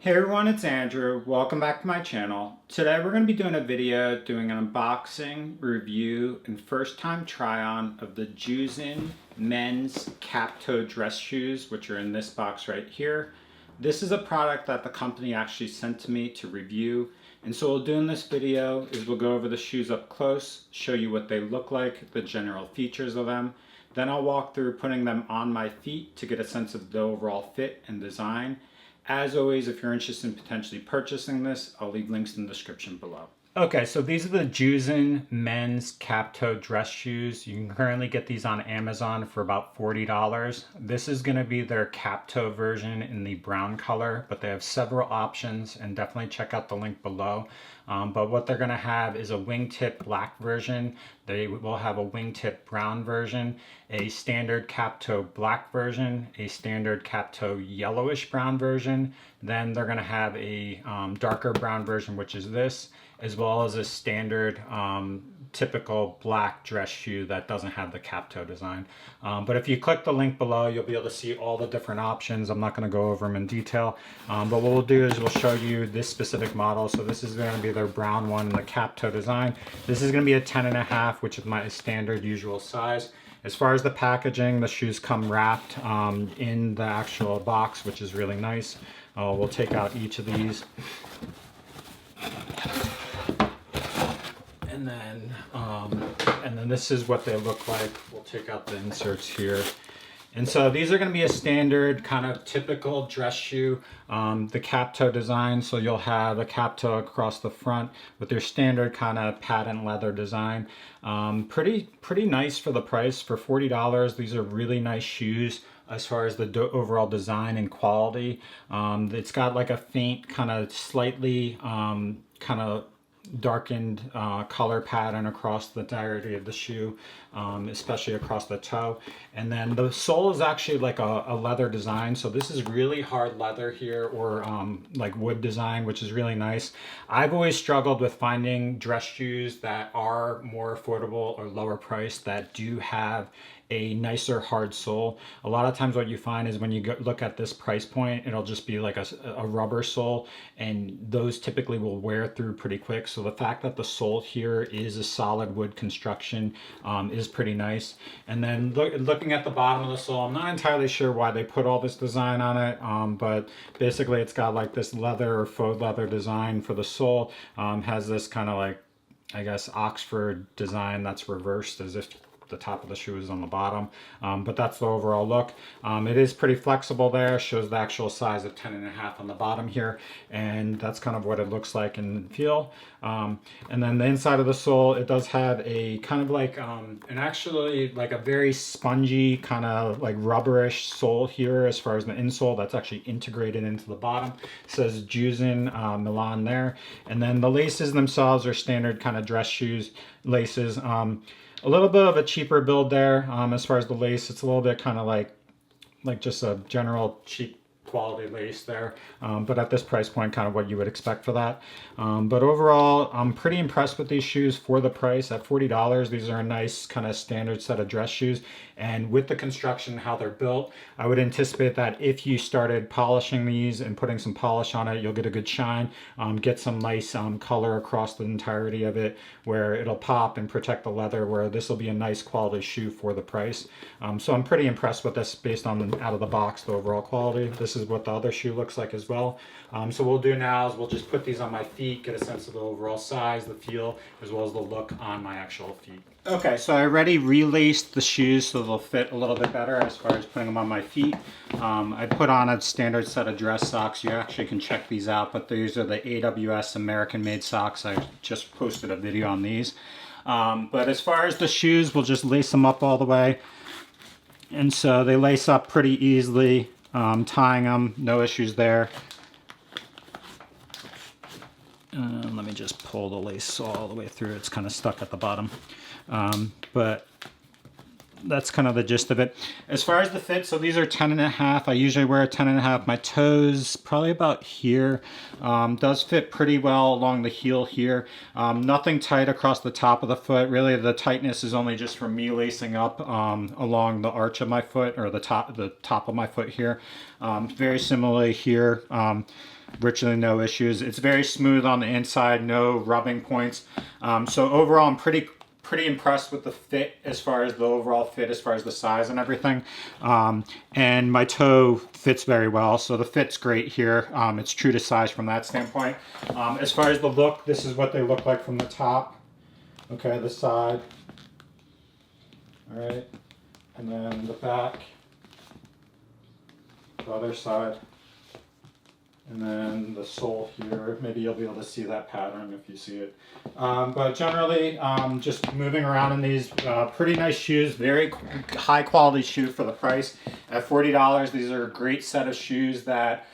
Hey everyone, it's Andrew. Welcome back to my channel. Today we're going to be doing a video doing an unboxing, review, and first time try on of the Jousen men's cap-toe dress shoes, which are in this box right here. This is a product that the company actually sent to me to review. And so what we'll do in this video is we'll go over the shoes up close, show you what they look like, the general features of them. Then I'll walk through putting them on my feet to get a sense of the overall fit and design. As always, if you're interested in potentially purchasing this, I'll leave links in the description below. Okay, so these are the Jousen men's cap-toe dress shoes. You can currently get these on Amazon for about $40. This is going to be their cap-toe version in the brown color, but they have several options, and definitely check out the link below. But what they're going to have is a wingtip black version. They will have a wingtip brown version, a standard cap-toe black version, a standard cap-toe yellowish brown version. Then they're going to have a darker brown version, which is this, as well as a standard typical black dress shoe that doesn't have the cap-toe design. But if you click the link below, you'll be able to see all the different options. I'm not going to go over them in detail, but what we'll do is we'll show you this specific model. So this is going to be their brown one, the cap-toe design. This is going to be a 10.5, which is my standard usual size. As far as the packaging, the shoes come wrapped in the actual box, which is really nice. We'll take out each of these. And then this is what they look like. We'll take out the inserts here. And so these are going to be a standard kind of typical dress shoe, the cap-toe design. So you'll have a cap-toe across the front with their standard kind of patent leather design. Pretty nice for the price. For $40, these are really nice shoes as far as the overall design and quality. It's got like a faint kind of slightly kind of darkened color pattern across the entirety of the shoe, especially across the toe. And then the sole is actually like a leather design. So this is really hard leather here, or like wood design, which is really nice. I've always struggled with finding dress shoes that are more affordable or lower priced that do have a nicer hard sole. A lot of times what you find is when you look at this price point, it'll just be like a rubber sole, and those typically will wear through pretty quick. So the fact that the sole here is a solid wood construction is pretty nice. And then looking at the bottom of the sole, I'm not entirely sure why they put all this design on it, but basically it's got like this leather or faux leather design for the sole. Has this kind of like, I guess, Oxford design that's reversed as if the top of the shoe is on the bottom, but that's the overall look. It is pretty flexible there, shows the actual size of 10.5 on the bottom here, and that's kind of what it looks like and feel. And then the inside of the sole, it does have a kind of like and actually like a very spongy kind of like rubberish sole here as far as the insole that's actually integrated into the bottom. It says Jousen Milan there, and then the laces themselves are standard kind of dress shoes laces. A little bit of a cheaper build there as far as the lace. It's a little bit kind of like just a general cheap quality lace there, but at this price point, kind of what you would expect for that. But overall, I'm pretty impressed with these shoes for the price. At $40, these are a nice kind of standard set of dress shoes, and with the construction, how they're built, I would anticipate that if you started polishing these and putting some polish on it, you'll get a good shine, get some nice color across the entirety of it, where it'll pop and protect the leather, where this will be a nice quality shoe for the price. So I'm pretty impressed with this based on out of the box, the overall quality. This is what the other shoe looks like as well. So what we'll do now is we'll just put these on my feet, get a sense of the overall size, the feel, as well as the look on my actual feet. Okay, so I already relaced the shoes so they'll fit a little bit better as far as putting them on my feet. I put on a standard set of dress socks. You actually can check these out, but these are the AWS American-made socks. I just posted a video on these. But as far as the shoes, we'll just lace them up all the way. And so they lace up pretty easily, tying them, no issues there. Let me just pull the lace all the way through. It's kind of stuck at the bottom. But that's kind of the gist of it. As far as the fit, so these are 10.5. I usually wear a 10.5. My toes, probably about here, does fit pretty well along the heel here. Nothing tight across the top of the foot. Really, the tightness is only just from me lacing up along the arch of my foot, or the top of my foot here. Very similarly here. virtually no issues. It's very smooth on the inside, no rubbing points. So overall, I'm pretty impressed with the fit, as far as the overall fit, as far as the size and everything. And my toe fits very well, so the fit's great here. It's true to size from that standpoint. As far as the look, this is what they look like from the top. Okay, the side. All right, and then the back, the other side. And then the sole here, maybe you'll be able to see that pattern if you see it. But generally, just moving around in these pretty nice shoes, very high quality shoe for the price. At $40, these are a great set of shoes that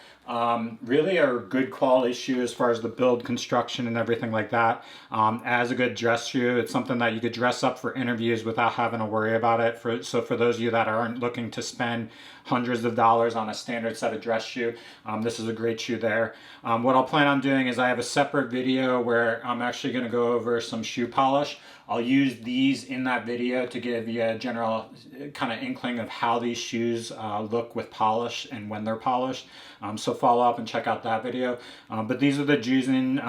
really are good quality shoe as far as the build, construction, and everything like that. As a good dress shoe, it's something that you could dress up for interviews without having to worry about it. So for those of you that aren't looking to spend hundreds of dollars on a standard set of dress shoe, this is a great shoe there. What I'll plan on doing is I have a separate video where I'm actually going to go over some shoe polish. I'll use these in that video to give you a general kind of inkling of how these shoes look with polish and when they're polished. So follow up and check out that video. But these are the Jousen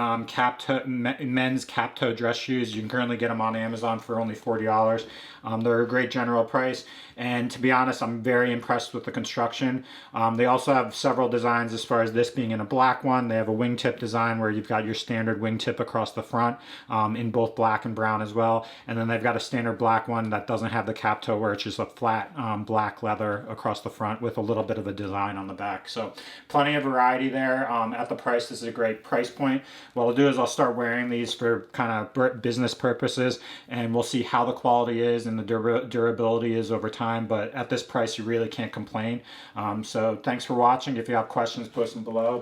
men's cap toe dress shoes. You can currently get them on Amazon for only $40. They're a great general price. And to be honest, I'm very impressed with the construction. They also have several designs, as far as this being in a black one. They have a wingtip design where you've got your standard wingtip across the front in both black and brown as well. And then they've got a standard black one that doesn't have the cap toe, where it's just a flat black leather across the front with a little bit of a design on the back. So plenty of variety there. At the price, this is a great price point. What I'll do is I'll start wearing these for kind of business purposes, and we'll see how the quality is and the durability is over time. But at this price, you really can't complain. So thanks for watching. If you have questions, post them below.